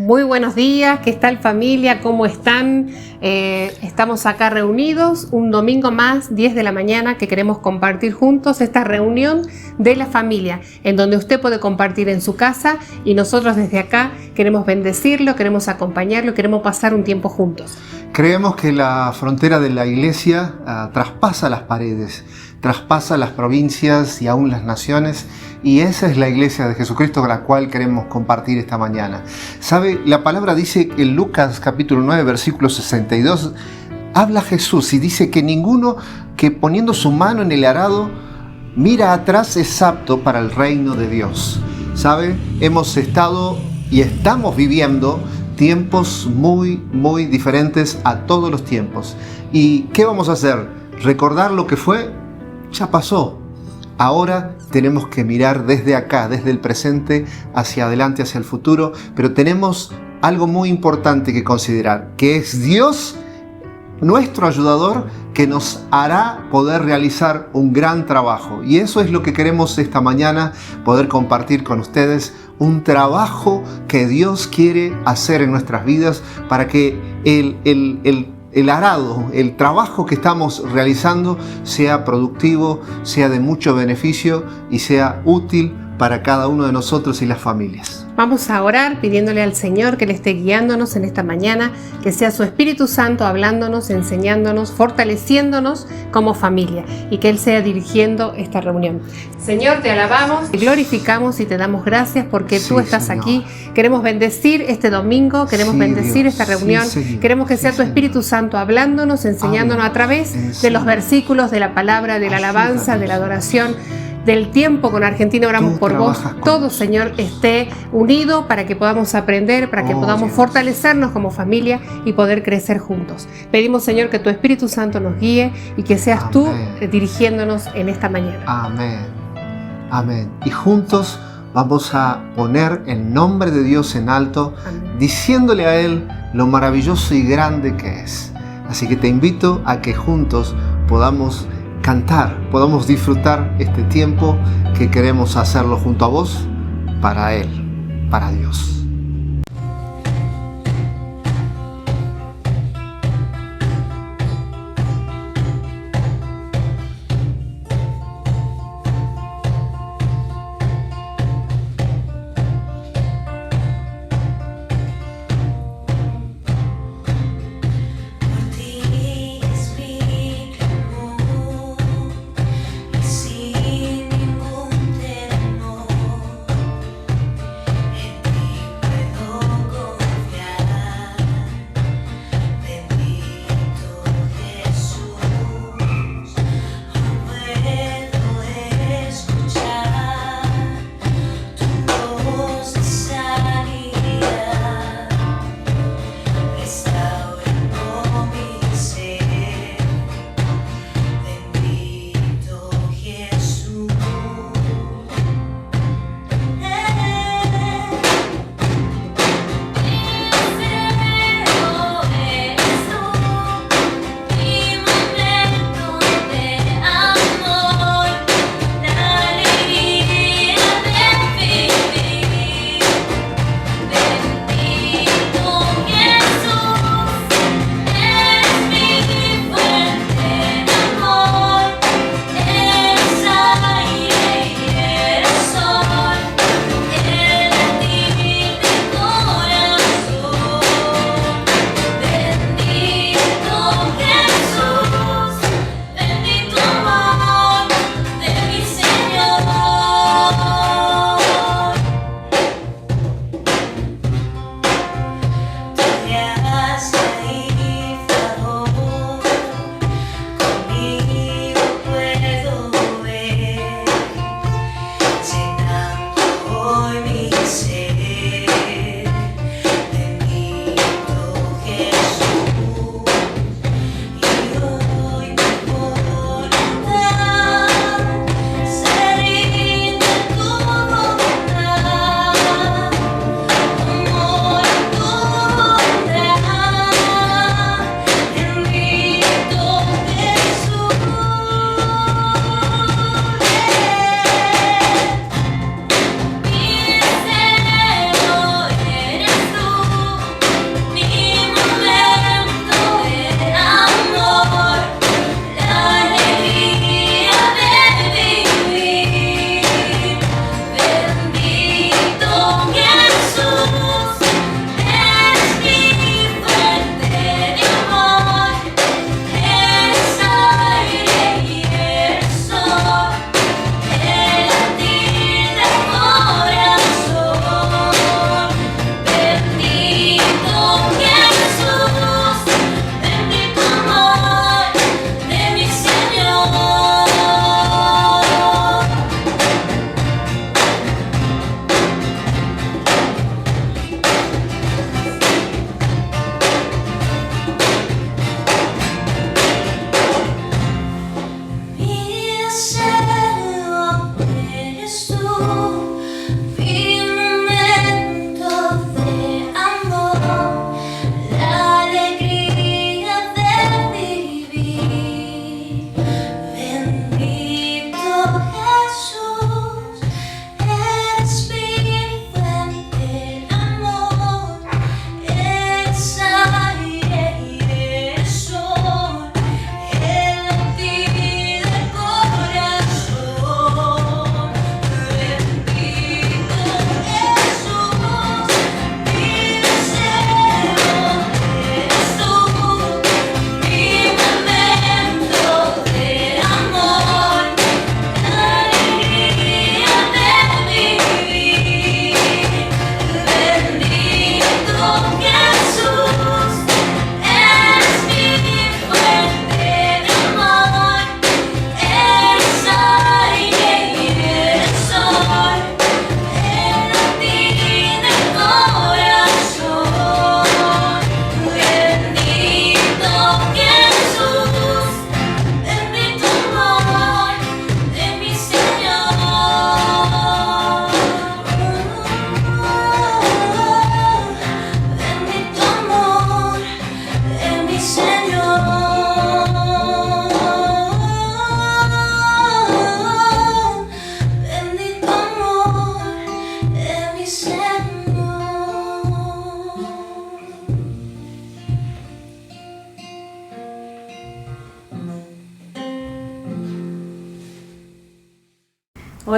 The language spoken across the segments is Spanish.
Muy buenos días, ¿qué tal familia? ¿Cómo están? Estamos acá reunidos un domingo más, 10 de la mañana, que queremos compartir juntos esta reunión de la familia, en donde usted puede compartir en su casa y nosotros desde acá queremos bendecirlo, queremos acompañarlo, queremos pasar un tiempo juntos. Creemos que la frontera de la iglesia traspasa las paredes, traspasa las provincias y aún las naciones, y esa es la iglesia de Jesucristo con la cual queremos compartir esta mañana. ¿Sabe? La palabra dice en Lucas capítulo 9, versículo 62, habla Jesús y dice que ninguno que poniendo su mano en el arado mira atrás es apto para el reino de Dios. ¿Sabe? Hemos estado y estamos viviendo tiempos muy diferentes a todos los tiempos. ¿Y qué vamos a hacer? ¿Recordar lo que fue? Ya pasó. Ahora tenemos que mirar desde acá, desde el presente, hacia adelante, hacia el futuro, pero tenemos algo muy importante que considerar, que es Dios, nuestro ayudador, que nos hará poder realizar un gran trabajo. Y eso es lo que queremos esta mañana poder compartir con ustedes, un trabajo que Dios quiere hacer en nuestras vidas para que el arado, el trabajo que estamos realizando sea productivo, sea de mucho beneficio y sea útil para cada uno de nosotros y las familias. Vamos a orar pidiéndole al Señor que le esté guiándonos en esta mañana, que sea su Espíritu Santo hablándonos, enseñándonos, fortaleciéndonos como familia y que Él sea dirigiendo esta reunión. Señor, te alabamos, te glorificamos y te damos gracias porque tú estás Señor. Aquí. Queremos bendecir este domingo, queremos bendecir Dios. esta reunión, queremos que sea tu Espíritu Santo hablándonos, enseñándonos a través de los versículos, de la palabra, de la alabanza, de la adoración, del tiempo con Argentina oramos Tú por vos. Todo, nosotros. Señor, esté unido para que podamos aprender, para que podamos Dios. fortalecernos como familia y poder crecer juntos. Pedimos, Señor, que tu Espíritu Santo nos guíe y que seas tú dirigiéndonos en esta mañana. Amén. Amén. Y juntos vamos a poner el nombre de Dios en alto, diciéndole a Él lo maravilloso y grande que es. Así que te invito a que juntos podamos cantar, podamos disfrutar este tiempo que queremos hacerlo junto a vos, para Él, para Dios. Sin ningún temor, en ti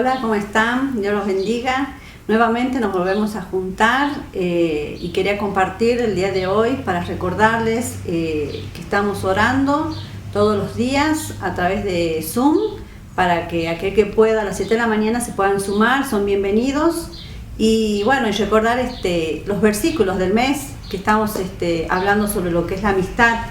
Hola, ¿cómo están? Dios los bendiga. Nuevamente nos volvemos a juntar y quería compartir el día de hoy para recordarles que estamos orando todos los días a través de Zoom para que aquel que pueda a las 7 de la mañana se puedan sumar, son bienvenidos. Y bueno, y recordar los versículos del mes que estamos hablando sobre lo que es la amistad,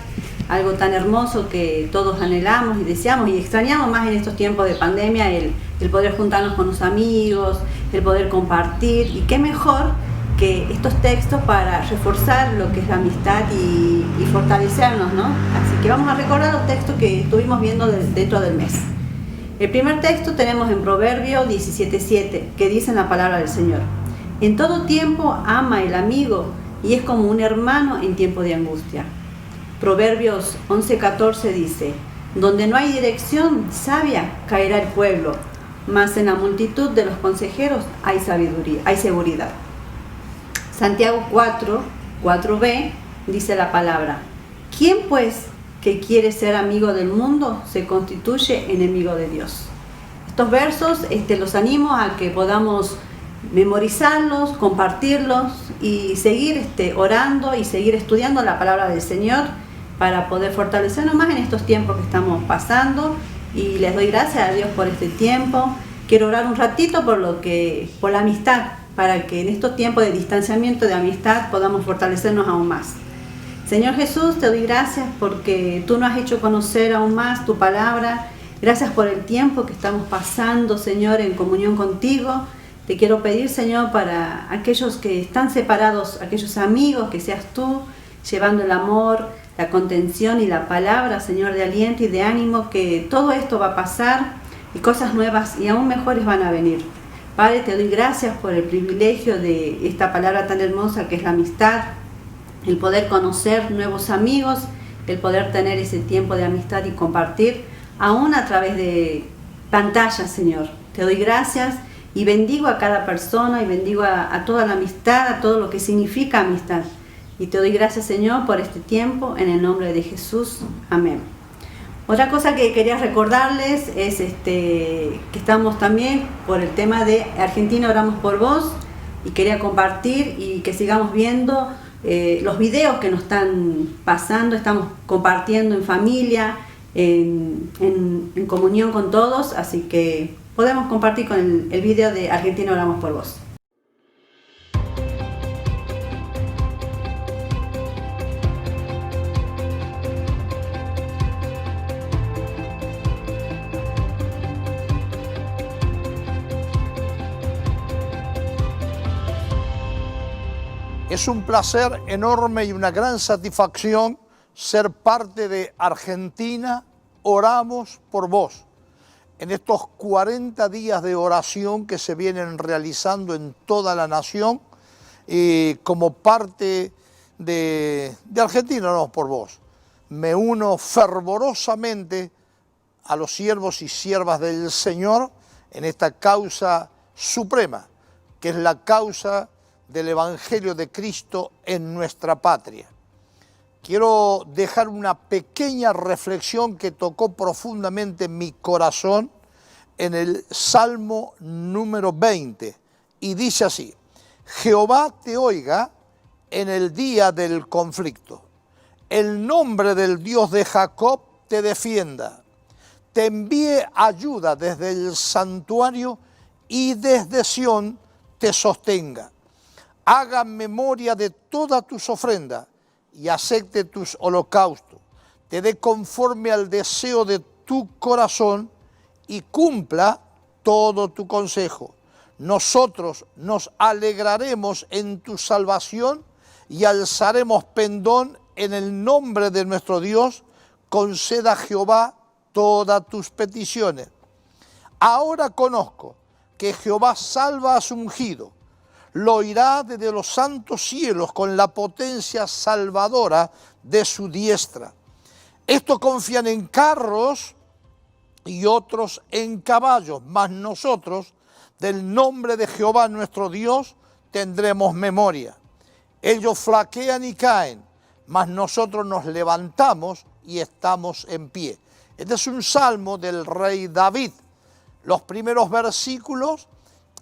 algo tan hermoso que todos anhelamos y deseamos y extrañamos más en estos tiempos de pandemia, el poder juntarnos con los amigos, el poder compartir, y qué mejor que estos textos para reforzar lo que es la amistad y fortalecernos, ¿no? Así que vamos a recordar los textos que estuvimos viendo dentro del mes. El primer texto tenemos en Proverbio 17:7, que dice en la palabra del Señor: en todo tiempo ama el amigo y es como un hermano en tiempo de angustia. Proverbios 11:14 dice: donde no hay dirección sabia caerá el pueblo, mas en la multitud de los consejeros hay sabiduría, hay seguridad. Santiago 4:4b dice la palabra: ¿quién pues que quiere ser amigo del mundo se constituye enemigo de Dios? Estos versos los animo a que podamos memorizarlos, compartirlos y seguir orando y seguir estudiando la palabra del Señor para poder fortalecernos más en estos tiempos que estamos pasando. Y les doy gracias a Dios por este tiempo. Quiero orar un ratito por la amistad, para que en estos tiempos de distanciamiento de amistad podamos fortalecernos aún más. Señor Jesús, te doy gracias porque tú nos has hecho conocer aún más tu palabra. Gracias por el tiempo que estamos pasando, Señor, en comunión contigo. Te quiero pedir, Señor, para aquellos que están separados, aquellos amigos, que seas tú llevando el amor, la contención y la palabra, Señor, de aliento y de ánimo, que todo esto va a pasar y cosas nuevas y aún mejores van a venir. Padre, te doy gracias por el privilegio de esta palabra tan hermosa que es la amistad, el poder conocer nuevos amigos, el poder tener ese tiempo de amistad y compartir, aún a través de pantallas, Señor. Te doy gracias y bendigo a cada persona y bendigo a toda la amistad, a todo lo que significa amistad. Y te doy gracias, Señor, por este tiempo, en el nombre de Jesús. Amén. Otra cosa que quería recordarles es que estamos también por el tema de Argentina Oramos por Vos, y quería compartir y que sigamos viendo los videos que nos están pasando. Estamos compartiendo en familia, en comunión con todos, así que podemos compartir con el video de Argentina Oramos por Vos. Es un placer enorme y una gran satisfacción ser parte de Argentina Oramos por Vos. En estos 40 días de oración que se vienen realizando en toda la nación, como parte de Argentina Oramos por Vos, me uno fervorosamente a los siervos y siervas del Señor en esta causa suprema, que es la causa del Evangelio de Cristo en nuestra patria. Quiero dejar una pequeña reflexión que tocó profundamente mi corazón en el Salmo número 20, y dice así: Jehová te oiga en el día del conflicto, el nombre del Dios de Jacob te defienda, te envíe ayuda desde el santuario y desde Sión te sostenga. Haga memoria de todas tus ofrendas y acepte tus holocaustos. Te dé conforme al deseo de tu corazón y cumpla todo tu consejo. Nosotros nos alegraremos en tu salvación y alzaremos pendón en el nombre de nuestro Dios. Conceda a Jehová todas tus peticiones. Ahora conozco que Jehová salva a su ungido. Lo oirá desde los santos cielos con la potencia salvadora de su diestra. Estos confían en carros y otros en caballos, mas nosotros del nombre de Jehová nuestro Dios tendremos memoria. Ellos flaquean y caen, mas nosotros nos levantamos y estamos en pie. Este es un salmo del rey David. Los primeros versículos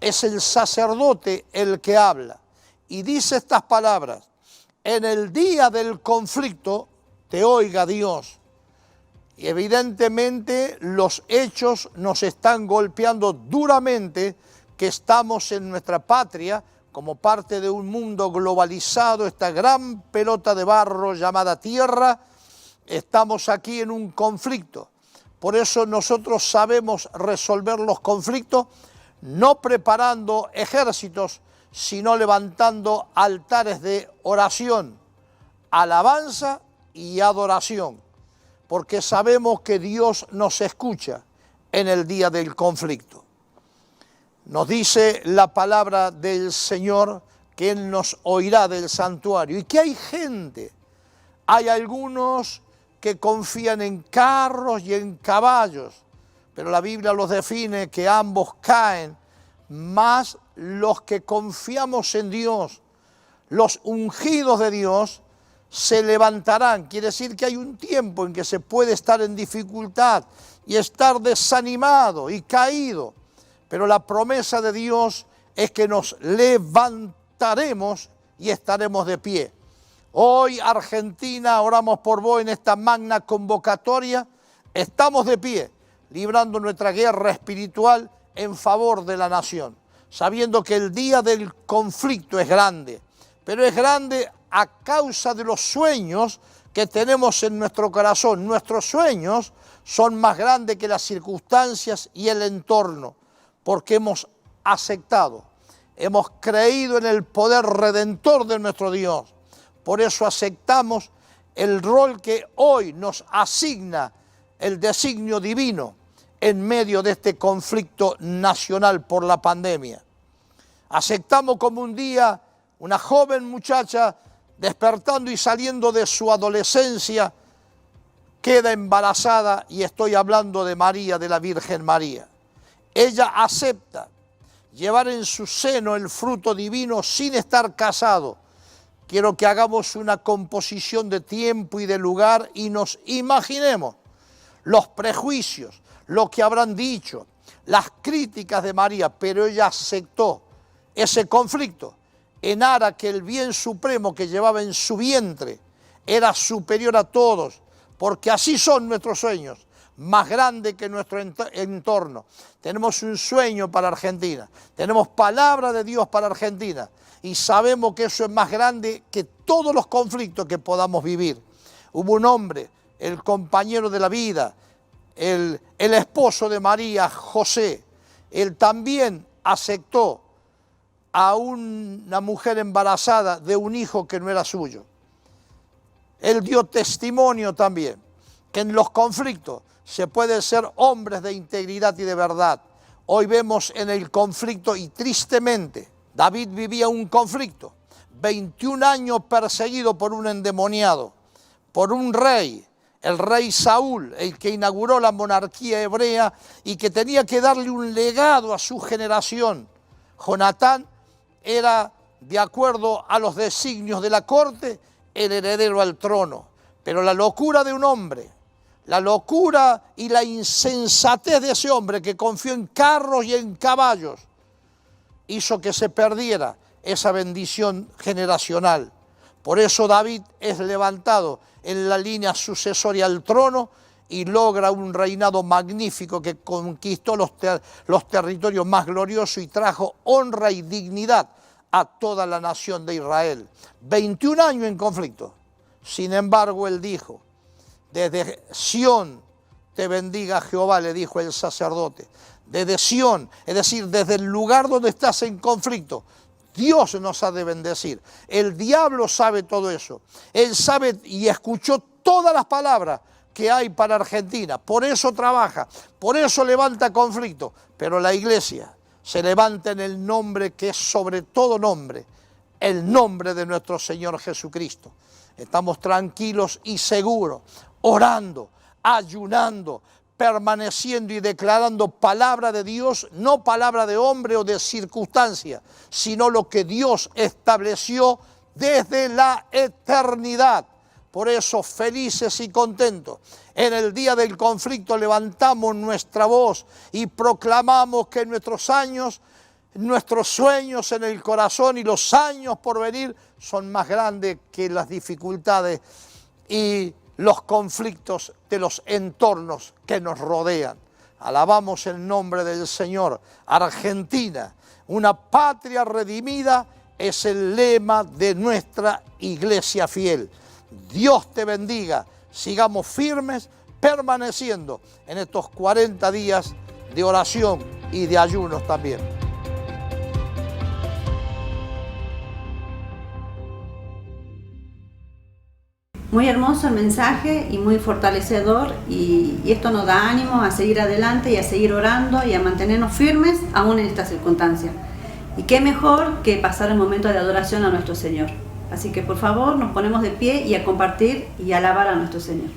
es el sacerdote el que habla y dice estas palabras: en el día del conflicto te oiga Dios. Y evidentemente los hechos nos están golpeando duramente, que estamos en nuestra patria como parte de un mundo globalizado, esta gran pelota de barro llamada tierra. Estamos aquí en un conflicto. Por eso nosotros sabemos resolver los conflictos no preparando ejércitos, sino levantando altares de oración, alabanza y adoración, porque sabemos que Dios nos escucha en el día del conflicto. Nos dice la palabra del Señor que Él nos oirá del santuario y que hay gente, hay algunos que confían en carros y en caballos, pero la Biblia los define que ambos caen, más los que confiamos en Dios, los ungidos de Dios, se levantarán. Quiere decir que hay un tiempo en que se puede estar en dificultad y estar desanimado y caído, pero la promesa de Dios es que nos levantaremos y estaremos de pie. Hoy, Argentina, oramos por vos en esta magna convocatoria. Estamos de pie, librando nuestra guerra espiritual en favor de la nación, sabiendo que el día del conflicto es grande, pero es grande a causa de los sueños que tenemos en nuestro corazón. Nuestros sueños son más grandes que las circunstancias y el entorno, porque hemos aceptado, hemos creído en el poder redentor de nuestro Dios. Por eso aceptamos el rol que hoy nos asigna el designio divino en medio de este conflicto nacional por la pandemia. Aceptamos como un día una joven muchacha despertando y saliendo de su adolescencia queda embarazada, y estoy hablando de María, de la Virgen María. Ella acepta llevar en su seno el fruto divino sin estar casado. Quiero que hagamos una composición de tiempo y de lugar y nos imaginemos los prejuicios, lo que habrán dicho, las críticas de María, pero ella aceptó ese conflicto en aras que el bien supremo que llevaba en su vientre era superior a todos, porque así son nuestros sueños, más grande que nuestro entorno. Tenemos un sueño para Argentina, tenemos palabra de Dios para Argentina y sabemos que eso es más grande que todos los conflictos que podamos vivir. Hubo un hombre, el compañero de la vida, el esposo de María, José, él también aceptó a una mujer embarazada de un hijo que no era suyo. Él dio testimonio también que en los conflictos se puede ser hombres de integridad y de verdad. Hoy vemos en el conflicto, y tristemente, David vivía un conflicto, 21 años perseguido por un endemoniado, por un rey, el rey Saúl, el que inauguró la monarquía hebrea y que tenía que darle un legado a su generación. Jonatán era, de acuerdo a los designios de la corte, el heredero al trono. Pero la locura de un hombre, la locura y la insensatez de ese hombre que confió en carros y en caballos, hizo que se perdiera esa bendición generacional. Por eso David es levantado en la línea sucesoria al trono y logra un reinado magnífico que conquistó los territorios más gloriosos y trajo honra y dignidad a toda la nación de Israel. 21 años en conflicto. Sin embargo, él dijo: desde Sión te bendiga Jehová, le dijo el sacerdote. Desde Sión, es decir, desde el lugar donde estás en conflicto, Dios nos ha de bendecir. El diablo sabe todo eso. Él sabe y escuchó todas las palabras que hay para Argentina. Por eso trabaja, por eso levanta conflicto. Pero la iglesia se levanta en el nombre que es sobre todo nombre, el nombre de nuestro Señor Jesucristo. Estamos tranquilos y seguros, orando, ayunando, permaneciendo y declarando palabra de Dios, no palabra de hombre o de circunstancia, sino lo que Dios estableció desde la eternidad. Por eso, felices y contentos, en el día del conflicto levantamos nuestra voz y proclamamos que nuestros años, nuestros sueños en el corazón y los años por venir son más grandes que las dificultades y los conflictos de los entornos que nos rodean. Alabamos el nombre del Señor. Argentina, una patria redimida, es el lema de nuestra iglesia fiel. Dios te bendiga. Sigamos firmes, permaneciendo en estos 40 días de oración y de ayunos también. Muy hermoso el mensaje y muy fortalecedor, y esto nos da ánimo a seguir adelante y a seguir orando y a mantenernos firmes aún en estas circunstancias. Y qué mejor que pasar el momento de adoración a nuestro Señor. Así que por favor nos ponemos de pie y a compartir y a alabar a nuestro Señor.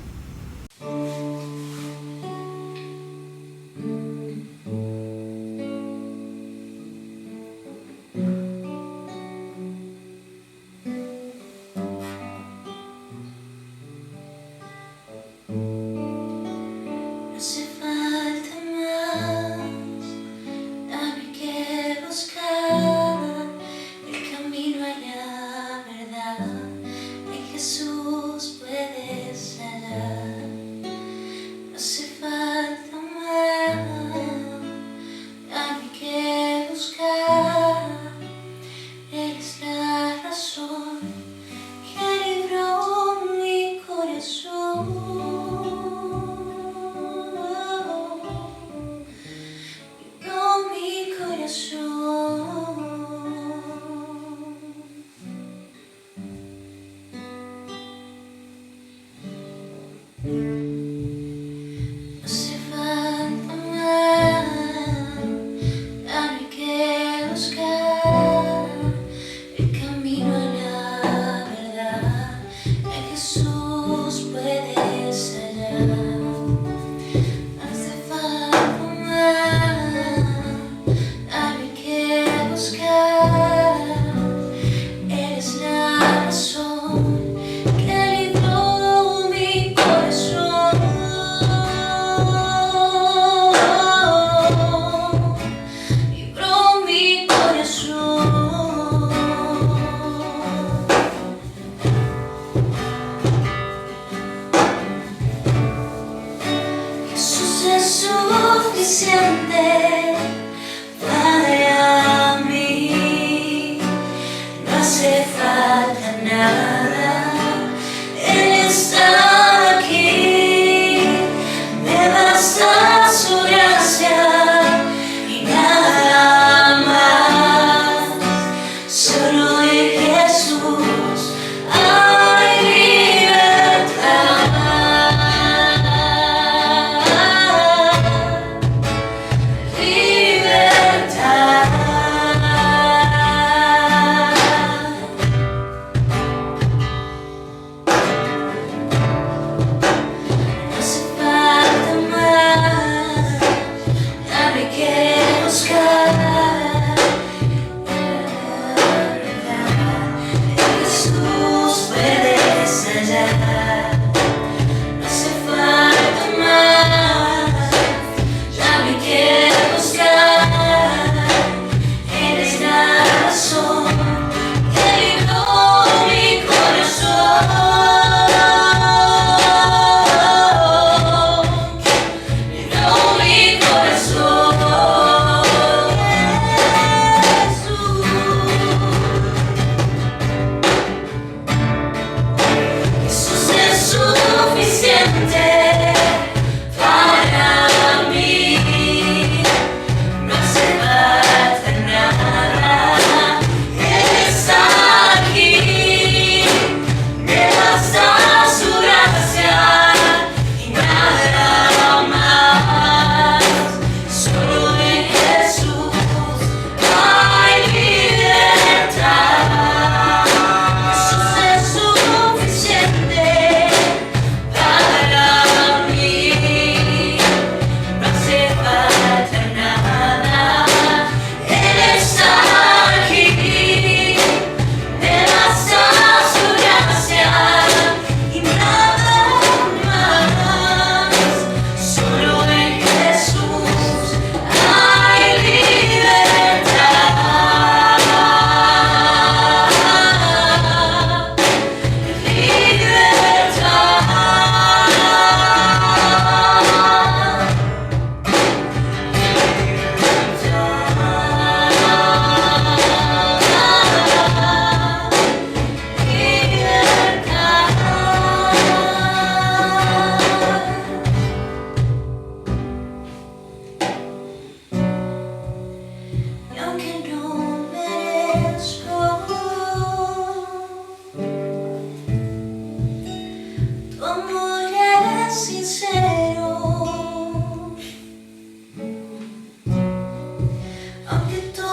Su gracia y nada más.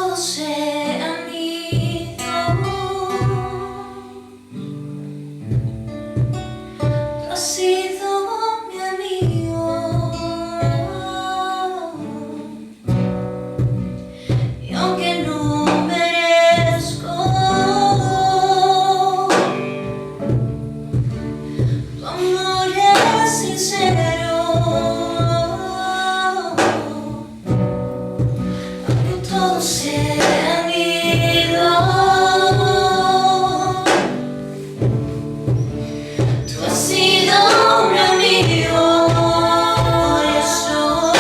todo se han ido. Tú has sido mi amigo, y aunque no merezco tu amor es sincero. Todos se han ido. Tú has sido mi amigo, por eso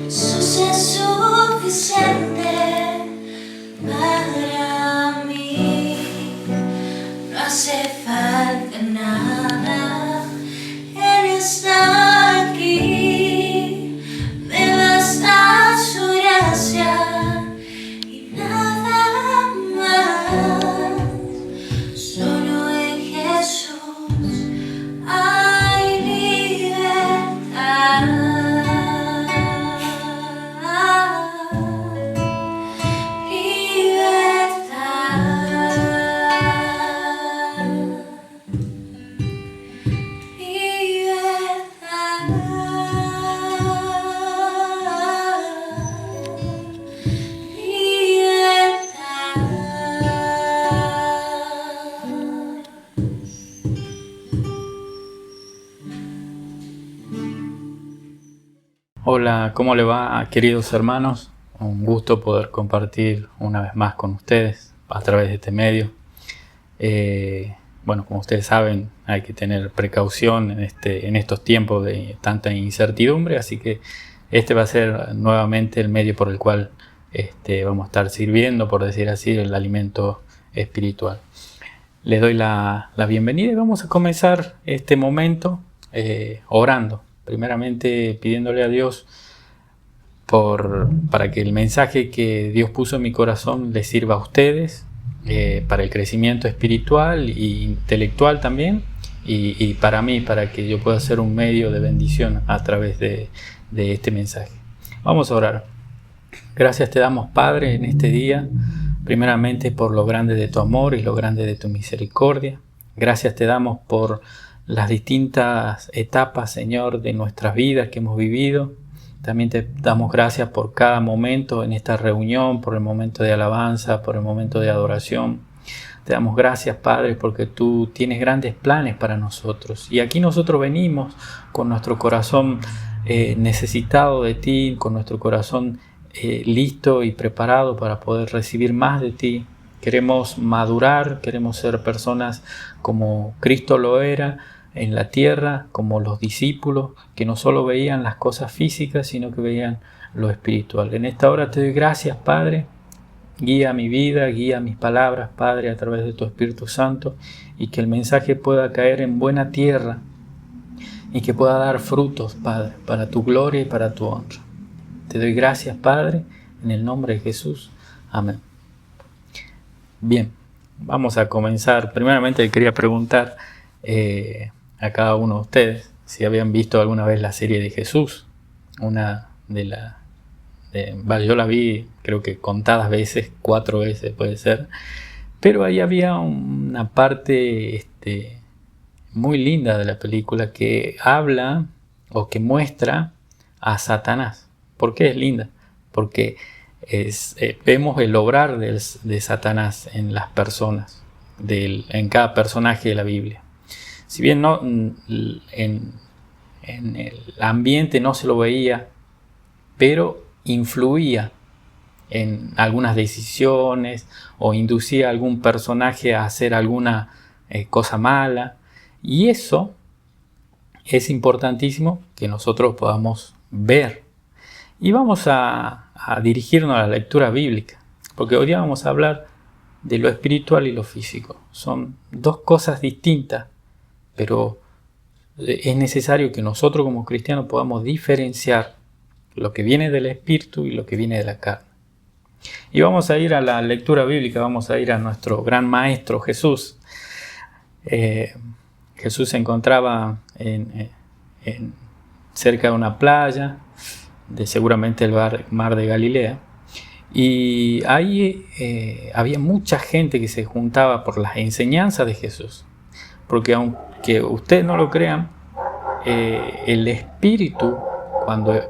Jesús es suficiente para mí. No hace falta nada en estar aquí. Me basta su gracia y nada más. Solo en Jesús hay libertad. Hola, ¿cómo le va, queridos hermanos? Un gusto poder compartir una vez más con ustedes a través de este medio. Bueno, como ustedes saben, hay que tener precaución en estos tiempos de tanta incertidumbre, así que este va a ser nuevamente el medio por el cual vamos a estar sirviendo, por decir así, el alimento espiritual. Les doy la bienvenida y vamos a comenzar este momento orando. Primeramente pidiéndole a Dios para que el mensaje que Dios puso en mi corazón les sirva a ustedes, para el crecimiento espiritual e intelectual también, y para mí, para que yo pueda ser un medio de bendición a través de este mensaje. Vamos a orar. Gracias te damos, Padre, en este día, primeramente por lo grande de tu amor y lo grande de tu misericordia. Gracias te damos por las distintas etapas, Señor, de nuestras vidas que hemos vivido. También te damos gracias por cada momento en esta reunión, por el momento de alabanza, por el momento de adoración. Te damos gracias, Padre, porque tú tienes grandes planes para nosotros. Y aquí nosotros venimos con nuestro corazón necesitado de ti, con nuestro corazón listo y preparado para poder recibir más de ti. Queremos madurar, queremos ser personas como Cristo lo era en la tierra, como los discípulos que no solo veían las cosas físicas, sino que veían lo espiritual. En esta hora te doy gracias, Padre. Guía mi vida, guía mis palabras, Padre, a través de tu Espíritu Santo, y que el mensaje pueda caer en buena tierra y que pueda dar frutos, Padre, para tu gloria y para tu honra. Te doy gracias, Padre, en el nombre de Jesús. Amén. Bien, vamos a comenzar. Primeramente quería preguntar a cada uno de ustedes si habían visto alguna vez la serie de Jesús. Yo la vi creo que contadas veces, 4 veces puede ser, pero ahí había una parte muy linda de la película que habla o que muestra a Satanás. ¿Por qué es linda? Porque vemos el obrar de Satanás en las personas, en cada personaje de la Biblia. Si bien no, en el ambiente no se lo veía, pero influía en algunas decisiones o inducía a algún personaje a hacer alguna cosa mala. Y eso es importantísimo que nosotros podamos ver. Y vamos a dirigirnos a la lectura bíblica, porque hoy día vamos a hablar de lo espiritual y lo físico. Son dos cosas distintas, pero es necesario que nosotros como cristianos podamos diferenciar lo que viene del espíritu y lo que viene de la carne. Y vamos a ir a la lectura bíblica, vamos a ir a nuestro gran maestro Jesús. Jesús se encontraba cerca de una playa, seguramente el mar de Galilea. Y ahí había mucha gente que se juntaba por las enseñanzas de Jesús. Porque aunque ustedes no lo crean, el Espíritu, cuando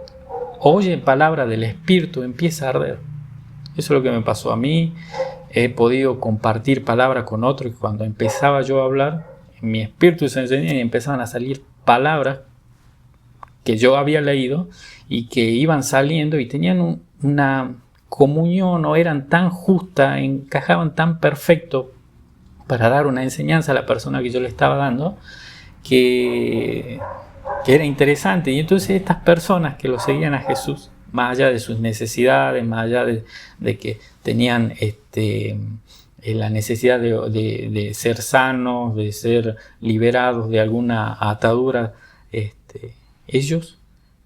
oye palabra del Espíritu, empieza a arder. Eso es lo que me pasó a mí. He podido compartir palabras con otros y cuando empezaba yo a hablar, mi espíritu se encendía y empezaban a salir palabras que yo había leído y que iban saliendo y tenían una comunión, o eran tan justas, encajaban tan perfecto para dar una enseñanza a la persona que yo le estaba dando, que era interesante. Y entonces estas personas que lo seguían a Jesús, más allá de sus necesidades, más allá de que tenían la necesidad de ser sanos, de ser liberados de alguna atadura, ellos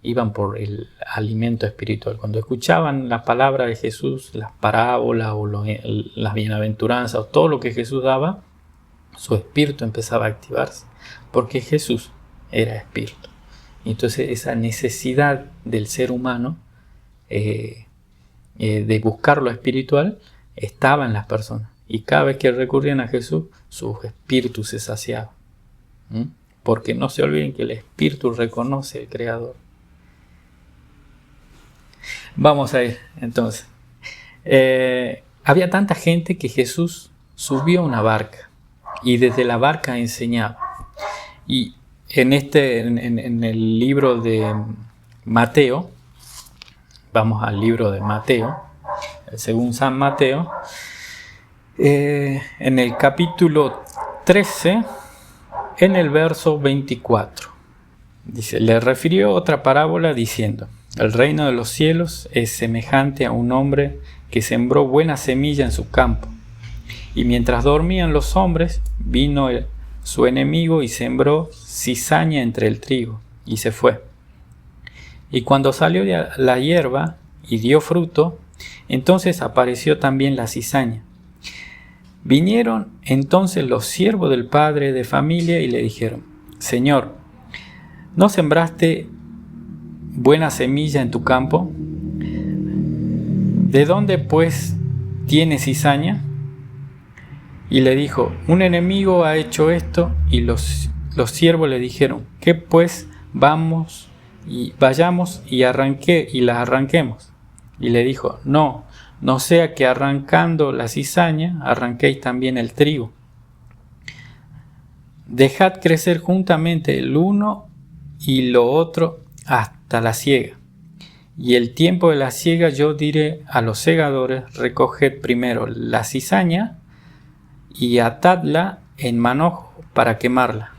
iban por el alimento espiritual. Cuando escuchaban la palabra de Jesús, las parábolas o las bienaventuranzas o todo lo que Jesús daba, su espíritu empezaba a activarse, porque Jesús era espíritu. Entonces esa necesidad del ser humano de buscar lo espiritual estaba en las personas, y cada vez que recurrían a Jesús, su espíritu se saciaba. Porque no se olviden que el espíritu reconoce al Creador. Vamos a ir entonces. Había tanta gente que Jesús subió a una barca y desde la barca enseñaba. Y en el libro de Mateo, vamos al libro de Mateo, según San Mateo, en el capítulo 13, en el verso 24, dice: le refirió otra parábola diciendo: el reino de los cielos es semejante a un hombre que sembró buena semilla en su campo. Y mientras dormían los hombres, vino su enemigo y sembró cizaña entre el trigo, y se fue. Y cuando salió la hierba y dio fruto, entonces apareció también la cizaña. Vinieron entonces los siervos del padre de familia y le dijeron: Señor, ¿no sembraste buena semilla en tu campo? ¿De dónde pues tiene cizaña? Y le dijo: un enemigo ha hecho esto. Y los siervos le dijeron: ¿qué pues? Vayamos y la arranquemos. Y le dijo: no sea que arrancando la cizaña arranquéis también el trigo. Dejad crecer juntamente el uno y lo otro hasta la siega. Y el tiempo de la siega yo diré a los segadores: recoged primero la cizaña y atadla en manojo para quemarla,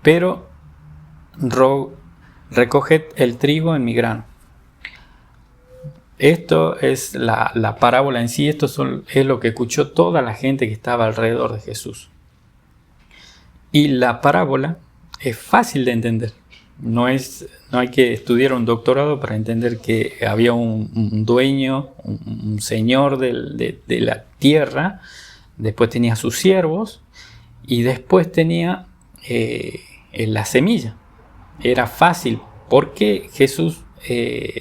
pero recoged el trigo en mi grano. Esto es la parábola en sí. Esto es lo que escuchó toda la gente que estaba alrededor de Jesús. Y la parábola es fácil de entender. No hay que estudiar un doctorado para entender que había un dueño, un señor de la tierra. Después tenía sus siervos y después tenía la semilla. Era fácil porque Jesús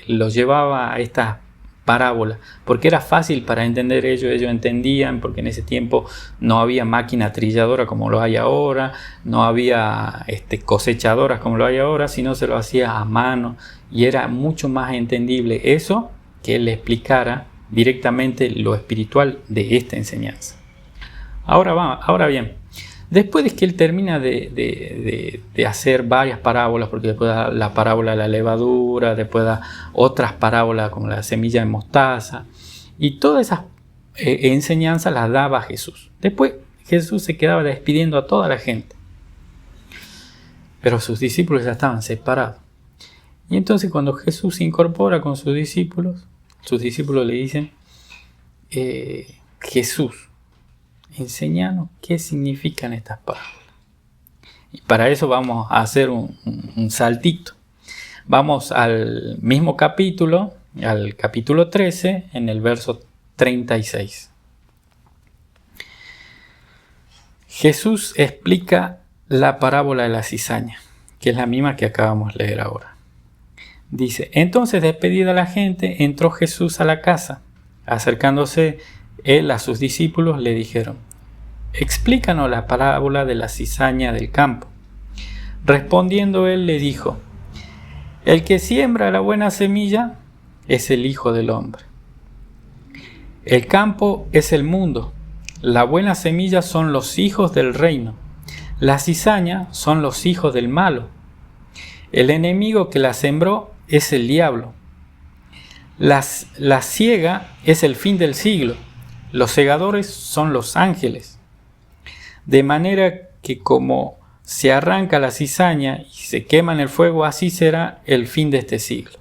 los llevaba a esta parábola, porque era fácil para entender ellos entendían, porque en ese tiempo no había máquina trilladora como lo hay ahora, no había cosechadoras como lo hay ahora, sino se lo hacía a mano y era mucho más entendible eso que él le explicara directamente lo espiritual de esta enseñanza. Ahora bien, después de que él termina de hacer varias parábolas, porque después da la parábola de la levadura, después da otras parábolas como la semilla de mostaza, y todas esas enseñanzas las daba Jesús. Después Jesús se quedaba despidiendo a toda la gente, pero sus discípulos ya estaban separados. Y entonces cuando Jesús se incorpora con sus discípulos le dicen: Jesús, enséñanos qué significan estas parábolas. Y para eso vamos a hacer un saltito. Vamos al mismo capítulo, al capítulo 13, en el verso 36. Jesús explica la parábola de la cizaña, que es la misma que acabamos de leer ahora. Dice, entonces despedida la gente, entró Jesús a la casa. Acercándose él a sus discípulos, le dijeron, explícanos la parábola de la cizaña del campo. Respondiendo él le dijo, el que siembra la buena semilla es el Hijo del Hombre. El campo es el mundo. La buena semilla son los hijos del reino. La cizaña son los hijos del malo. El enemigo que la sembró es el diablo. La siega es el fin del siglo. Los segadores son los ángeles. De manera que como se arranca la cizaña y se quema en el fuego, así será el fin de este siglo.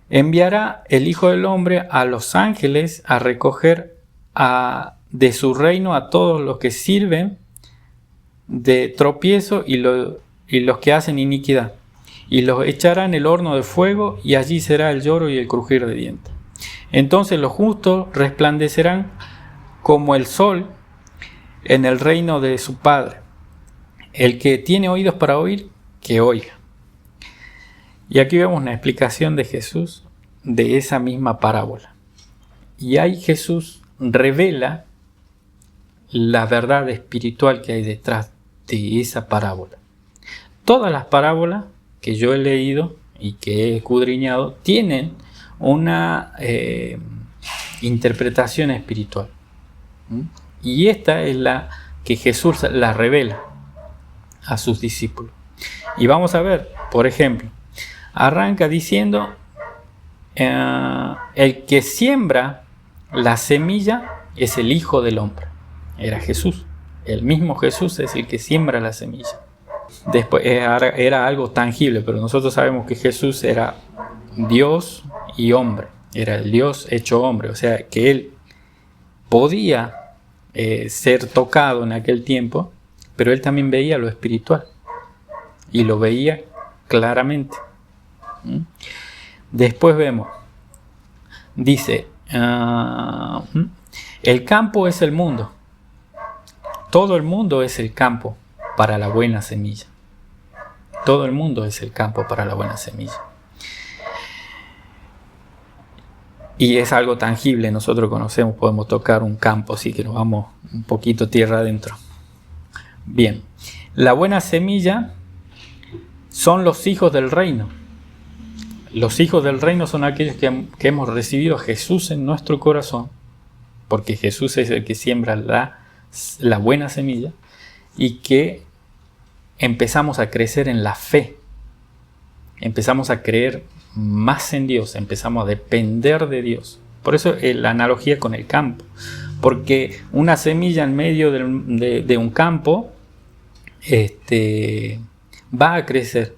Enviará el Hijo del Hombre a los ángeles a recoger de su reino a todos los que sirven de tropiezo y los que hacen iniquidad, y los echará en el horno de fuego, y allí será el lloro y el crujir de dientes. Entonces los justos resplandecerán como el sol en el reino de su Padre. El que tiene oídos para oír, que oiga. Y aquí vemos una explicación de Jesús de esa misma parábola. Y ahí Jesús revela la verdad espiritual que hay detrás de esa parábola. Todas las parábolas que yo he leído y que he escudriñado tienen una interpretación espiritual. Y esta es la que Jesús la revela a sus discípulos. Y vamos a ver, por ejemplo, arranca diciendo, el que siembra la semilla es el Hijo del Hombre. Era Jesús. El mismo Jesús es el que siembra la semilla. Después era algo tangible, pero nosotros sabemos que Jesús era Dios y hombre. Era el Dios hecho hombre. O sea, que Él podía ser tocado en aquel tiempo, pero Él también veía lo espiritual. Y lo veía claramente. Después vemos, dice, el campo es el mundo. Todo el mundo es el campo para la buena semilla. Todo el mundo es el campo para la buena semilla. Y es algo tangible, nosotros conocemos, podemos tocar un campo, así que nos vamos un poquito tierra adentro. Bien, la buena semilla son los hijos del reino. Los hijos del reino son aquellos que hemos recibido a Jesús en nuestro corazón, porque Jesús es el que siembra la buena semilla, y que empezamos a crecer en la fe, empezamos a creer más en Dios, empezamos a depender de Dios. Por eso la analogía con el campo, porque una semilla en medio de un campo va a crecer,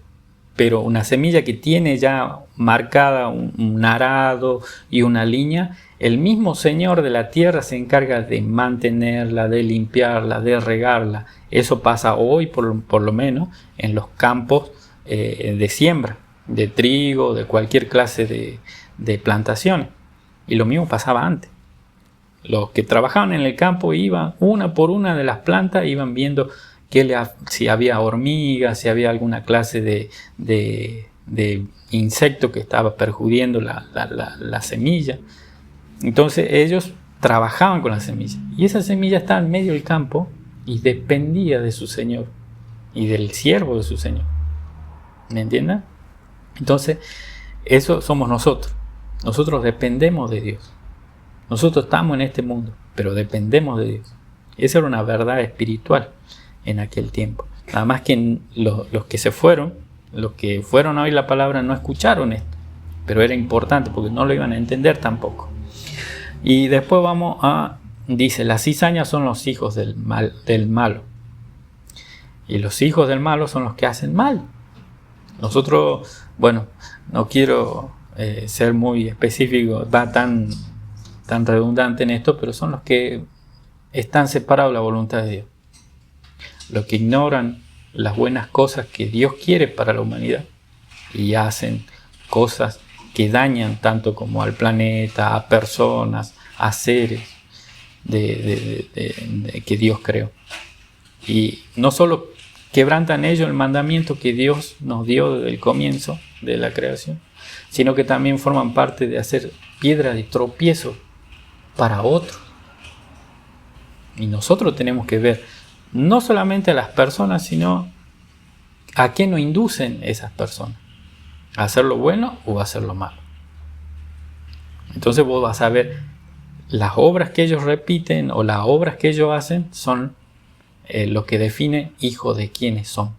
pero una semilla que tiene ya marcada un arado y una línea, el mismo Señor de la tierra se encarga de mantenerla, de limpiarla, de regarla. Eso pasa hoy por lo menos en los campos de siembra, de trigo, de cualquier clase de plantaciones. Y lo mismo pasaba antes. Los que trabajaban en el campo iban una por una de las plantas, iban viendo si había hormigas, si había alguna clase de insecto que estaba perjudiciando la semilla. Entonces ellos trabajaban con la semilla. Y esa semilla estaba en medio del campo y dependía de su Señor y del siervo de su Señor. ¿Me entienden? Entonces, eso somos nosotros. Nosotros dependemos de Dios. Nosotros estamos en este mundo, pero dependemos de Dios. Esa era una verdad espiritual en aquel tiempo. Nada más que los que se fueron, los que fueron a oír la palabra no escucharon esto. Pero era importante porque no lo iban a entender tampoco. Y después dice, las cizañas son los hijos del malo. Y los hijos del malo son los que hacen mal. Nosotros, bueno, no quiero ser muy específico, tan redundante en esto, pero son los que están separados de la voluntad de Dios. Los que ignoran las buenas cosas que Dios quiere para la humanidad y hacen cosas que dañan tanto como al planeta, a personas, a seres que Dios creó. Y no solo quebrantan ellos el mandamiento que Dios nos dio desde el comienzo de la creación, sino que también forman parte de hacer piedra de tropiezo para otros. Y nosotros tenemos que ver no solamente a las personas, sino a qué nos inducen esas personas, a hacer lo bueno o a hacer lo malo. Entonces vos vas a ver las obras que ellos repiten o las obras que ellos hacen son lo que define hijos de quiénes son.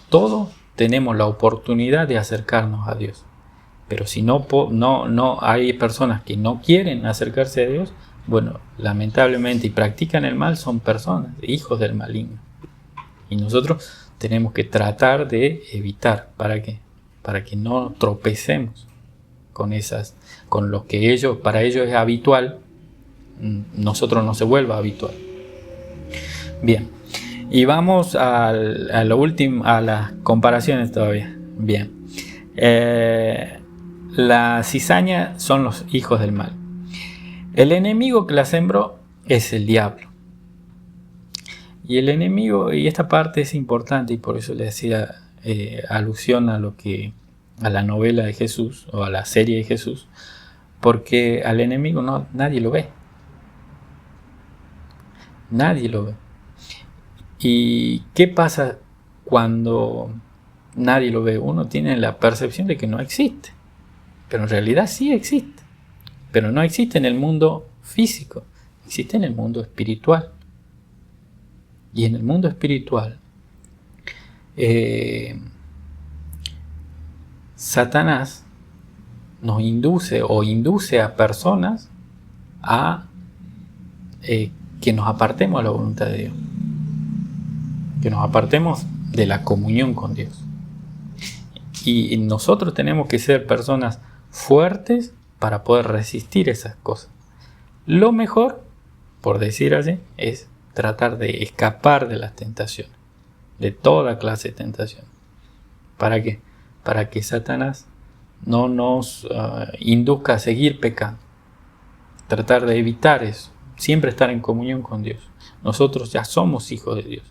Todos tenemos la oportunidad de acercarnos a Dios, pero si no hay personas que no quieren acercarse a Dios, bueno, lamentablemente, y practican el mal, son personas, hijos del maligno. Y nosotros tenemos que tratar de evitar, ¿para qué? Para que no tropecemos con lo que para ellos es habitual, nosotros no se vuelva habitual. Bien, y vamos a lo último, a las comparaciones todavía. Bien, la cizaña son los hijos del mal. El enemigo que la sembró es el diablo. Y el enemigo, y esta parte es importante, y por eso le hacía alusión a la novela de Jesús o a la serie de Jesús, porque al enemigo nadie lo ve. Nadie lo ve. ¿Y qué pasa cuando nadie lo ve? Uno tiene la percepción de que no existe, pero en realidad sí existe. Pero no existe en el mundo físico, existe en el mundo espiritual. Y en el mundo espiritual, Satanás nos induce a personas a que nos apartemos a la voluntad de Dios, que nos apartemos de la comunión con Dios. Y nosotros tenemos que ser personas fuertes para poder resistir esas cosas. Lo mejor, por decir así, es tratar de escapar de las tentaciones, de toda clase de tentación. ¿Para qué? Para que Satanás no nos induzca a seguir pecando. Tratar de evitar eso, siempre estar en comunión con Dios. Nosotros ya somos hijos de Dios,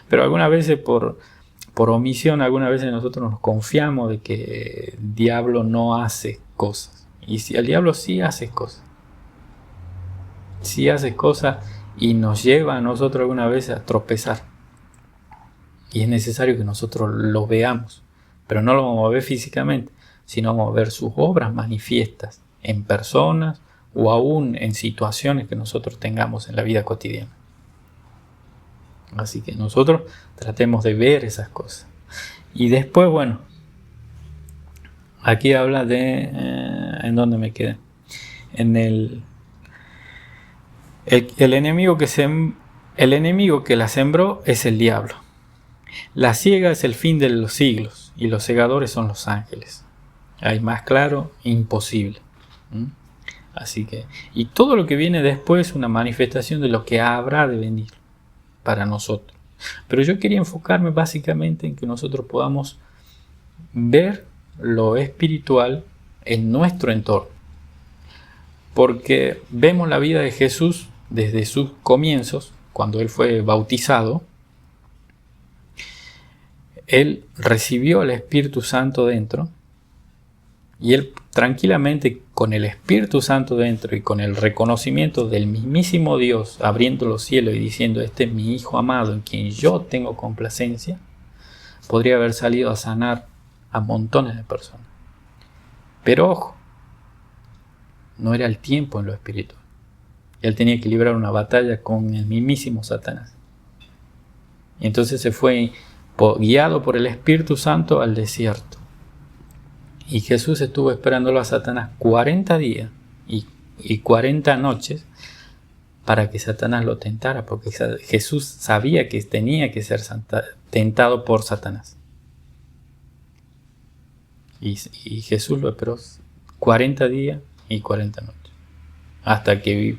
pero algunas veces por omisión, algunas veces nosotros nos confiamos de que el diablo no hace cosas. Y si el diablo sí hace cosas, y nos lleva a nosotros alguna vez a tropezar. Y es necesario que nosotros lo veamos, pero no lo vamos a ver físicamente, sino vamos a ver sus obras manifiestas en personas o aún en situaciones que nosotros tengamos en la vida cotidiana. Así que nosotros tratemos de ver esas cosas. Y después, bueno, aquí habla de... ¿en dónde me quedé? En el enemigo que la sembró es el diablo. La siega es el fin de los siglos y los segadores son los ángeles. Hay más claro, imposible. Así que, y todo lo que viene después es una manifestación de lo que habrá de venir para nosotros. Pero yo quería enfocarme básicamente en que nosotros podamos ver lo espiritual en nuestro entorno. Porque vemos la vida de Jesús desde sus comienzos, cuando él fue bautizado. Él recibió el Espíritu Santo dentro y él tranquilamente con el Espíritu Santo dentro y con el reconocimiento del mismísimo Dios abriendo los cielos y diciendo: este es mi Hijo amado en quien yo tengo complacencia, podría haber salido a sanar a montones de personas. Pero ojo, no era el tiempo en lo espiritual. Él tenía que librar una batalla con el mismísimo Satanás. Y entonces se fue guiado por el Espíritu Santo al desierto. Y Jesús estuvo esperándolo a Satanás 40 días y 40 noches para que Satanás lo tentara, porque Jesús sabía que tenía que ser tentado por Satanás. Y Jesús lo esperó 40 días y 40 noches, hasta que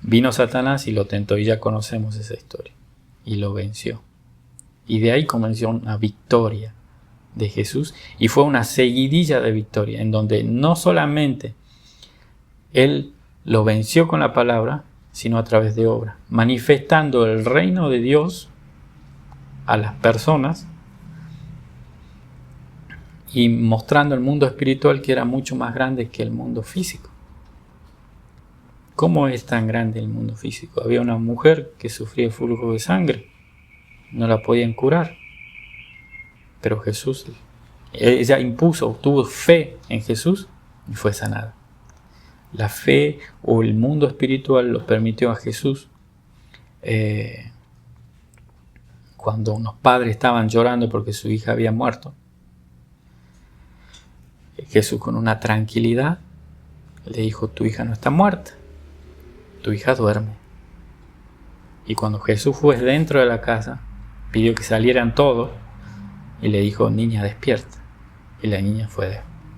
vino Satanás y lo tentó, y ya conocemos esa historia, y lo venció. Y de ahí comenzó una victoria de Jesús, y fue una seguidilla de victoria, en donde no solamente Él lo venció con la palabra, sino a través de obra, manifestando el reino de Dios a las personas y mostrando el mundo espiritual que era mucho más grande que el mundo físico. ¿Cómo es tan grande el mundo físico? Había una mujer que sufría flujo de sangre, no la podían curar, pero Jesús, ella tuvo fe en Jesús y fue sanada. La fe o el mundo espiritual lo permitió a Jesús. Cuando unos padres estaban llorando porque su hija había muerto, Jesús con una tranquilidad le dijo: tu hija no está muerta, tu hija duerme. Y cuando Jesús fue dentro de la casa, pidió que salieran todos y le dijo: niña, despierta. Y la niña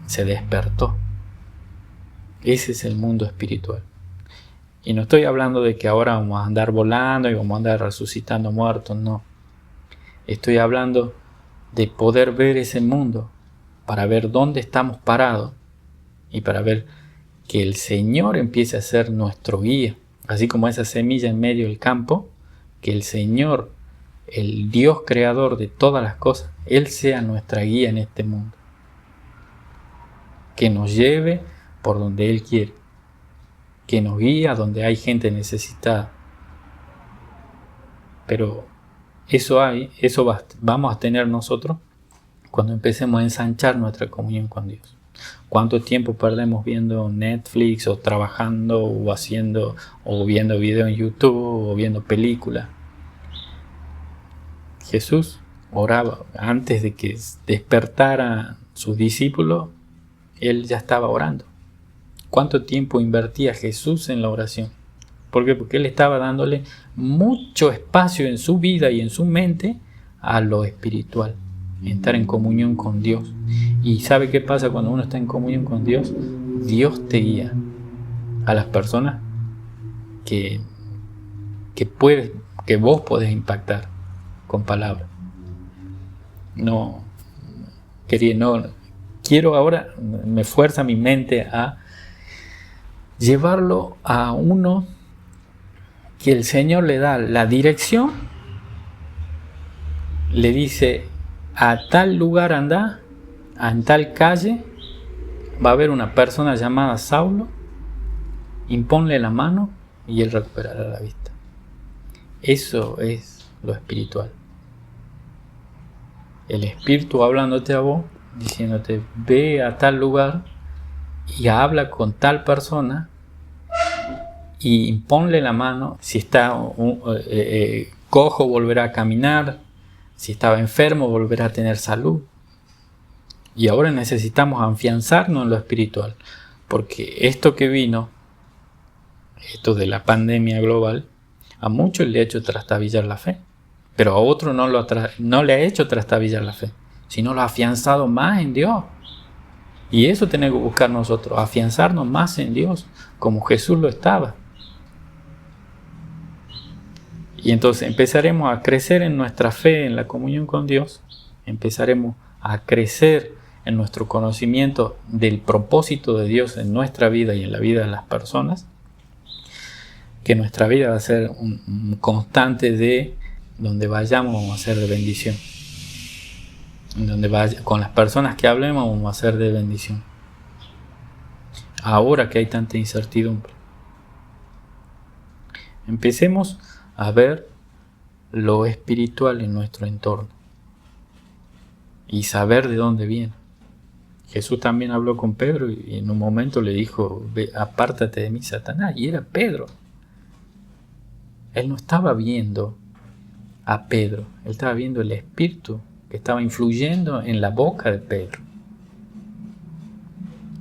se despertó. Ese es el mundo espiritual. Y no estoy hablando de que ahora vamos a andar volando y vamos a andar resucitando muertos, no. Estoy hablando de poder ver ese mundo para ver dónde estamos parados y para ver que el Señor empiece a ser nuestro guía. Así como esa semilla en medio del campo, que el Señor, el Dios creador de todas las cosas, Él sea nuestra guía en este mundo. Que nos lleve por donde Él quiere. Que nos guíe a donde hay gente necesitada. Pero eso vamos a tener nosotros cuando empecemos a ensanchar nuestra comunión con Dios. ¿Cuánto tiempo perdemos viendo Netflix o trabajando o viendo video en YouTube o viendo películas? Jesús oraba antes de que despertara sus discípulos. Él ya estaba orando. ¿Cuánto tiempo invertía Jesús en la oración? ¿Por qué? Porque Él estaba dándole mucho espacio en su vida y en su mente a lo espiritual, estar en comunión con Dios. ¿Y sabe qué pasa cuando uno está en comunión con Dios? Dios te guía a las personas que vos podés impactar con palabras. Quiero ahora, me fuerza mi mente a llevarlo a uno que el Señor le da la dirección, le dice: a tal lugar anda, en tal calle va a haber una persona llamada Saulo, imponle la mano y él recuperará la vista. Eso es lo espiritual. El Espíritu hablándote a vos, diciéndote: ve a tal lugar y habla con tal persona y imponle la mano. Si está cojo, volverá a caminar. Si estaba enfermo, volverá a tener salud. Y ahora necesitamos afianzarnos en lo espiritual, porque esto que vino, esto de la pandemia global, a muchos le ha hecho trastabillar la fe, pero a otros no le ha hecho trastabillar la fe, sino lo ha afianzado más en Dios. Y eso tenemos que buscar nosotros, afianzarnos más en Dios, como Jesús lo estaba. Y entonces empezaremos a crecer en nuestra fe, en la comunión con Dios. Empezaremos a crecer en nuestro conocimiento del propósito de Dios en nuestra vida y en la vida de las personas. Que nuestra vida va a ser un constante de donde vayamos vamos a ser de bendición. Con las personas que hablemos vamos a ser de bendición. Ahora que hay tanta incertidumbre. Empecemos a ver lo espiritual en nuestro entorno y saber de dónde viene. Jesús también habló con Pedro y en un momento le dijo: apártate de mí, Satanás. Y era Pedro. Él no estaba viendo a Pedro, él estaba viendo el espíritu que estaba influyendo en la boca de Pedro.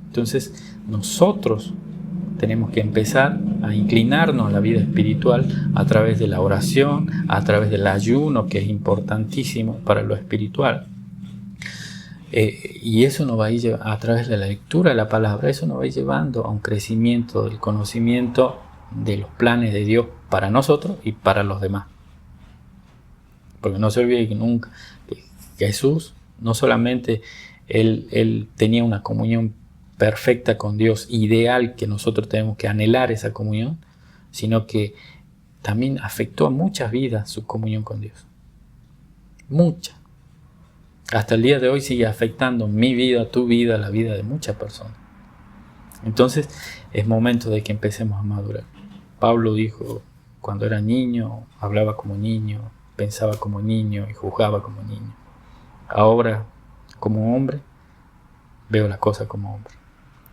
Entonces nosotros tenemos que empezar a inclinarnos a la vida espiritual a través de la oración, a través del ayuno, que es importantísimo para lo espiritual. Y eso nos va a ir a través de la lectura de la palabra, eso nos va a ir llevando a un crecimiento del conocimiento de los planes de Dios para nosotros y para los demás. Porque no se olvide que nunca Jesús, no solamente él tenía una comunión perfecta con Dios, ideal, que nosotros tenemos que anhelar esa comunión, sino que también afectó a muchas vidas su comunión con Dios. muchas. Hasta el día de hoy sigue afectando mi vida, tu vida, la vida de muchas personas. Entonces es momento de que empecemos a madurar. Pablo dijo, cuando era niño, hablaba como niño, pensaba como niño y juzgaba como niño. Ahora, como hombre, veo las cosas como hombre.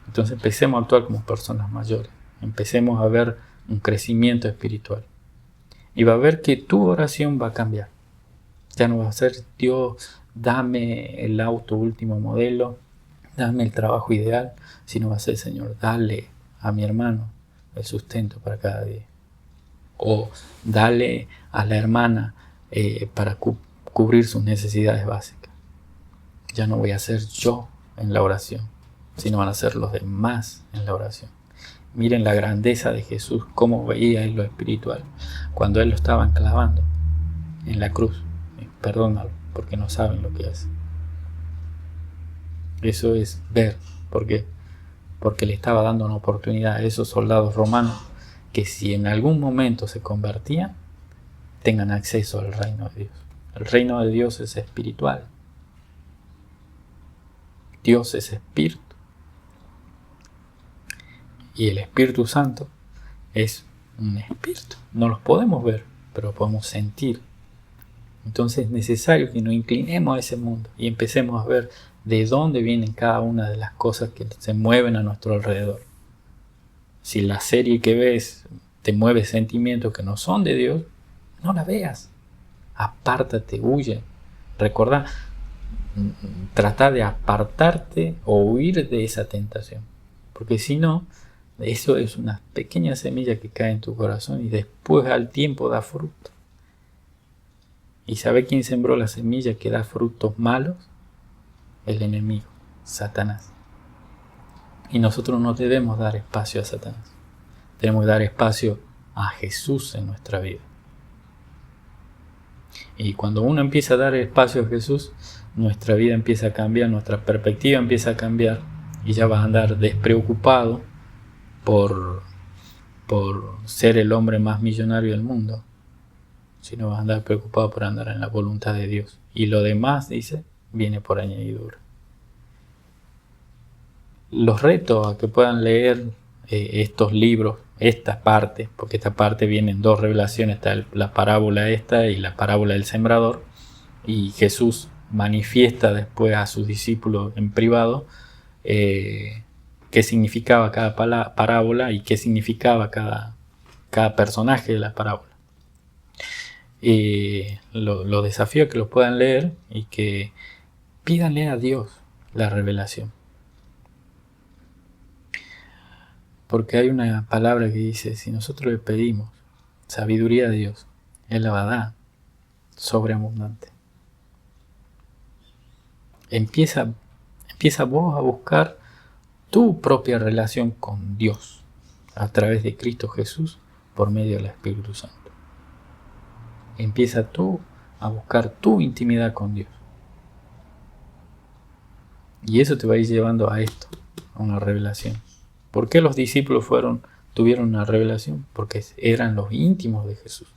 Entonces empecemos a actuar como personas mayores. Empecemos a ver un crecimiento espiritual. Y va a ver que tu oración va a cambiar. Ya no va a ser, Dios, dame el auto último modelo, dame el trabajo ideal, sino va a ser, Señor, dale a mi hermano el sustento para cada día. O dale a la hermana para cubrir sus necesidades básicas. Ya no voy a ser yo en la oración, sino van a ser los demás en la oración. Miren la grandeza de Jesús, cómo veía él lo espiritual. Cuando él lo estaban clavando en la cruz, perdónalo, porque no saben lo que hace. Eso es ver, porque le estaba dando una oportunidad a esos soldados romanos que si en algún momento se convertían, tengan acceso al reino de Dios. El reino de Dios es espiritual. Dios es espíritu. Y el Espíritu Santo es un espíritu. No los podemos ver, pero podemos sentir. Entonces es necesario que nos inclinemos a ese mundo y empecemos a ver de dónde vienen cada una de las cosas que se mueven a nuestro alrededor. Si la serie que ves te mueve sentimientos que no son de Dios, no la veas. Apártate, huye. Recordá, trata de apartarte o huir de esa tentación. Porque si no, eso es una pequeña semilla que cae en tu corazón y después al tiempo da fruto. ¿Y sabe quién sembró la semilla que da frutos malos? El enemigo, Satanás. Y nosotros no debemos dar espacio a Satanás. Tenemos que dar espacio a Jesús en nuestra vida. Y cuando uno empieza a dar espacio a Jesús, nuestra vida empieza a cambiar, nuestra perspectiva empieza a cambiar y ya vas a andar despreocupado por ser el hombre más millonario del mundo, sino vas a andar preocupado por andar en la voluntad de Dios. Y lo demás, dice, viene por añadidura. Los reto a que puedan leer estos libros, esta parte, porque esta parte viene en dos revelaciones, está la parábola esta y la parábola del sembrador, y Jesús manifiesta después a sus discípulos en privado qué significaba cada parábola y qué significaba cada personaje de la parábola. Los desafío a que los puedan leer y que pídanle a Dios la revelación. Porque hay una palabra que dice, si nosotros le pedimos sabiduría a Dios, Él la va a dar sobreabundante. Empieza vos a buscar tu propia relación con Dios a través de Cristo Jesús por medio del Espíritu Santo. Empieza tú a buscar tu intimidad con Dios. Y eso te va a ir llevando a esto, a una revelación. ¿Por qué los discípulos tuvieron una revelación? Porque eran los íntimos de Jesús.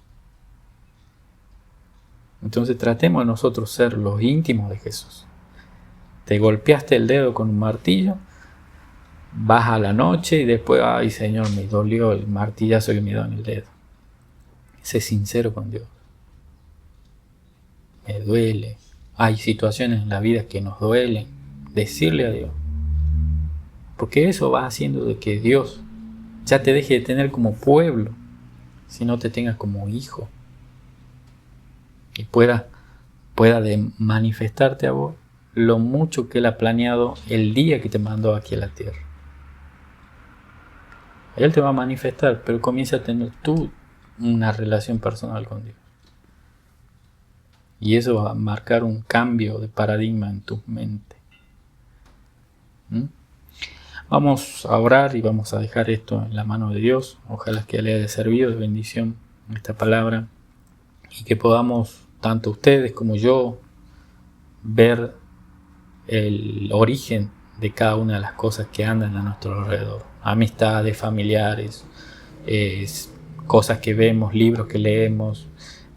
Entonces tratemos de nosotros ser los íntimos de Jesús. Te golpeaste el dedo con un martillo, vas a la noche y después, ay Señor, me dolió el martillazo que me dio en el dedo. Sé sincero con Dios. Me duele. Hay situaciones en la vida que nos duelen. Decirle a Dios. Porque eso va haciendo de que Dios ya te deje de tener como pueblo, sino te tenga como hijo. Y pueda de manifestarte a vos lo mucho que Él ha planeado el día que te mandó aquí a la tierra. Él te va a manifestar, pero comienza a tener tú una relación personal con Dios. Y eso va a marcar un cambio de paradigma en tu mente. Vamos a orar y vamos a dejar esto en la mano de Dios. Ojalá que le haya servido de bendición esta palabra y que podamos, tanto ustedes como yo, ver el origen de cada una de las cosas que andan a nuestro alrededor. Amistades, familiares, cosas que vemos, libros que leemos,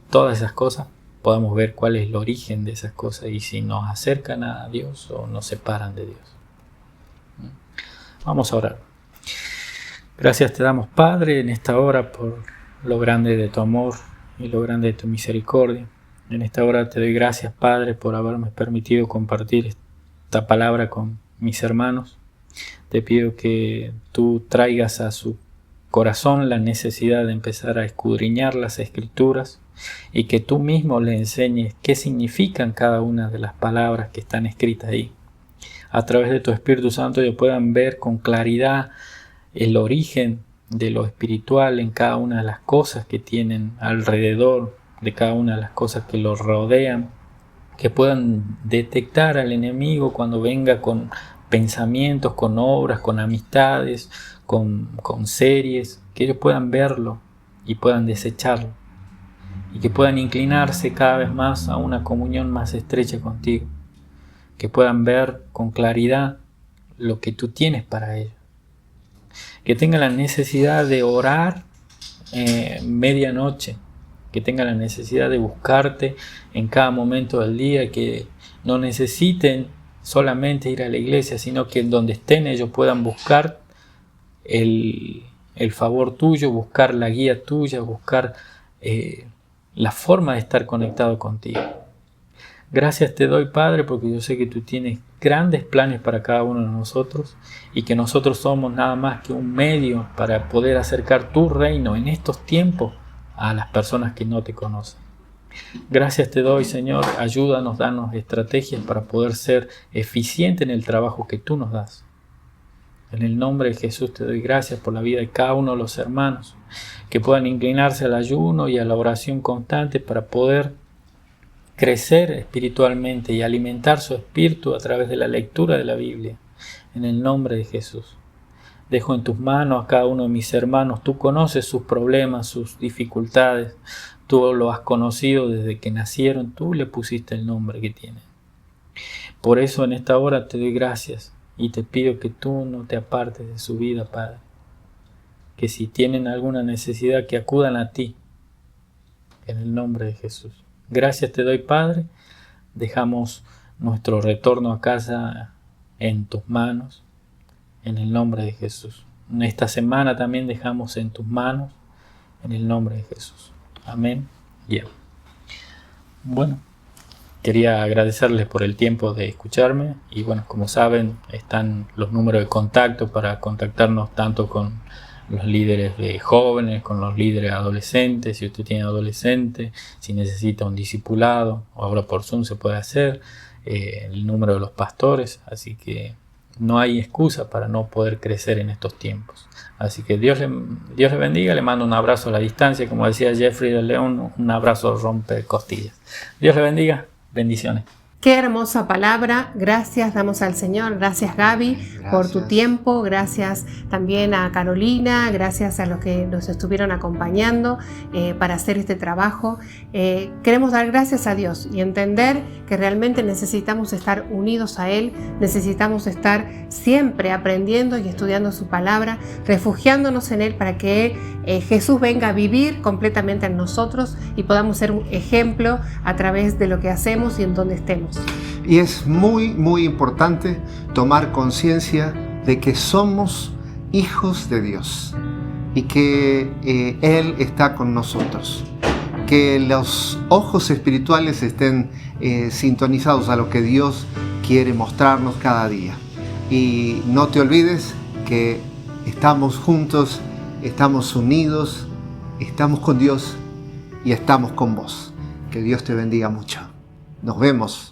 todas esas cosas podamos ver cuál es el origen de esas cosas y si nos acercan a Dios o nos separan de Dios. Vamos a orar. Gracias te damos, Padre, en esta hora por lo grande de tu amor y lo grande de tu misericordia. En esta hora te doy gracias, Padre, por haberme permitido compartir esta palabra con mis hermanos. Te pido que tú traigas a su corazón la necesidad de empezar a escudriñar las Escrituras y que tú mismo le enseñes qué significan cada una de las palabras que están escritas ahí. A través de tu Espíritu Santo ellos puedan ver con claridad el origen de lo espiritual en cada una de las cosas que tienen alrededor, de cada una de las cosas que los rodean, que puedan detectar al enemigo cuando venga con pensamientos, con obras, con amistades, con series, que ellos puedan verlo y puedan desecharlo y que puedan inclinarse cada vez más a una comunión más estrecha contigo, que puedan ver con claridad lo que tú tienes para ellos, que tengan la necesidad de orar medianoche, que tengan la necesidad de buscarte en cada momento del día, que no necesiten solamente ir a la iglesia, sino que donde estén ellos puedan buscar el favor tuyo, buscar la guía tuya, buscar la forma de estar conectado contigo. Gracias te doy, Padre, porque yo sé que tú tienes grandes planes para cada uno de nosotros y que nosotros somos nada más que un medio para poder acercar tu reino en estos tiempos a las personas que no te conocen. Gracias te doy, Señor, ayúdanos, danos estrategias para poder ser eficiente en el trabajo que tú nos das. En el nombre de Jesús te doy gracias por la vida de cada uno de los hermanos, que puedan inclinarse al ayuno y a la oración constante para poder crecer espiritualmente y alimentar su espíritu a través de la lectura de la Biblia. En el nombre de Jesús. Dejo en tus manos a cada uno de mis hermanos. Tú conoces sus problemas, sus dificultades. Tú lo has conocido desde que nacieron. Tú le pusiste el nombre que tienen. Por eso en esta hora te doy gracias y te pido que tú no te apartes de su vida, Padre. Que si tienen alguna necesidad, que acudan a ti. En el nombre de Jesús. Gracias te doy, Padre. Dejamos nuestro retorno a casa en tus manos. En el nombre de Jesús. Esta semana también dejamos en tus manos. En el nombre de Jesús. Amén. Bien. Bueno, quería agradecerles por el tiempo de escucharme. Y bueno, como saben, están los números de contacto para contactarnos tanto con los líderes de jóvenes, con los líderes adolescentes, si usted tiene adolescente, si necesita un discipulado, o ahora por Zoom se puede hacer, el número de los pastores, así que no hay excusa para no poder crecer en estos tiempos. Así que Dios le bendiga, le mando un abrazo a la distancia, como decía Jeffrey de León, un abrazo rompe costillas. Dios le bendiga, bendiciones. Qué hermosa palabra, gracias damos al Señor, gracias Gaby por tu tiempo, gracias también a Carolina, gracias a los que nos estuvieron acompañando para hacer este trabajo. Queremos dar gracias a Dios y entender que realmente necesitamos estar unidos a Él, necesitamos estar siempre aprendiendo y estudiando su palabra, refugiándonos en Él para que Jesús venga a vivir completamente en nosotros y podamos ser un ejemplo a través de lo que hacemos y en donde estemos. Y es muy, muy importante tomar conciencia de que somos hijos de Dios y que Él está con nosotros. Que los ojos espirituales estén sintonizados a lo que Dios quiere mostrarnos cada día. Y no te olvides que estamos juntos, estamos unidos, estamos con Dios y estamos con vos. Que Dios te bendiga mucho. Nos vemos.